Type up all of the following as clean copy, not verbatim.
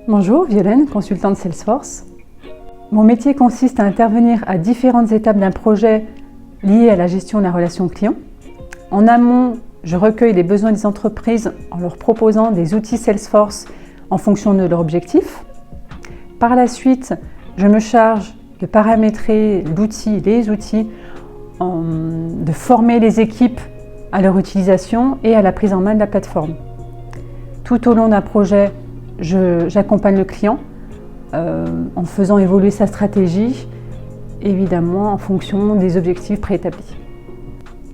Bonjour, Violaine, consultante Salesforce. Mon métier consiste à intervenir à différentes étapes d'un projet lié à la gestion de la relation client. En amont, je recueille les besoins des entreprises en leur proposant des outils Salesforce en fonction de leurs objectifs. Par la suite, je me charge de paramétrer les outils, de former les équipes à leur utilisation et à la prise en main de la plateforme. Tout au long d'un projet, j'accompagne le client en faisant évoluer sa stratégie, évidemment en fonction des objectifs préétablis.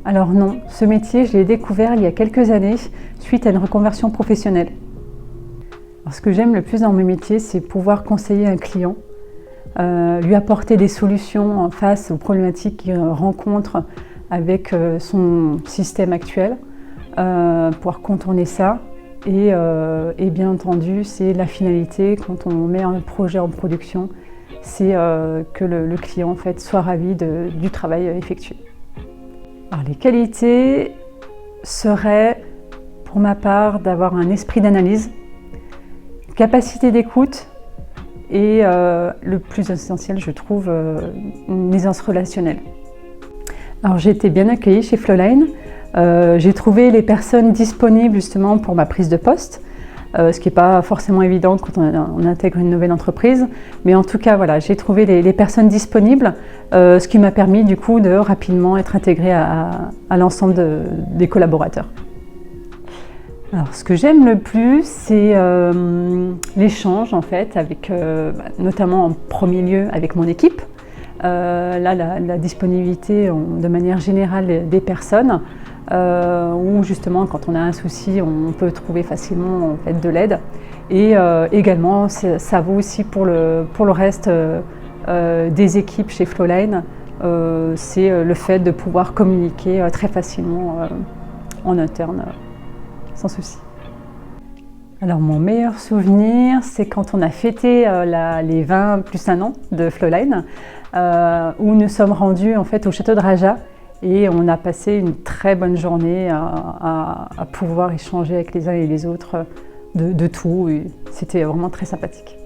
Alors non, ce métier, je l'ai découvert il y a quelques années suite à une reconversion professionnelle. Alors, ce que j'aime le plus dans mon métier, c'est pouvoir conseiller un client, lui apporter des solutions face aux problématiques qu'il rencontre avec son système actuel, pouvoir contourner ça. Et bien entendu, c'est la finalité quand on met un projet en production, c'est que le client en fait, soit ravi du travail effectué. Alors, les qualités seraient, pour ma part, d'avoir un esprit d'analyse, capacité d'écoute et le plus essentiel, je trouve, une aisance relationnelle. Alors, j'ai été bien accueillie chez Flowline. J'ai trouvé les personnes disponibles justement pour ma prise de poste, ce qui n'est pas forcément évident quand on intègre une nouvelle entreprise. Mais en tout cas, voilà, j'ai trouvé les personnes disponibles, ce qui m'a permis du coup de rapidement être intégrée à l'ensemble des collaborateurs. Alors, ce que j'aime le plus, c'est l'échange en fait, avec, notamment en premier lieu avec mon équipe. Là, la disponibilité de manière générale des personnes, où justement quand on a un souci, on peut trouver facilement en fait, de l'aide. Et également, ça vaut aussi pour le reste des équipes chez Flowline, c'est le fait de pouvoir communiquer très facilement en interne, sans souci. Alors mon meilleur souvenir, c'est quand on a fêté les 20 plus 1 an de Flowline, où nous sommes rendus en fait, au château de Raja et on a passé une très bonne journée à pouvoir échanger avec les uns et les autres de tout. C'était vraiment très sympathique.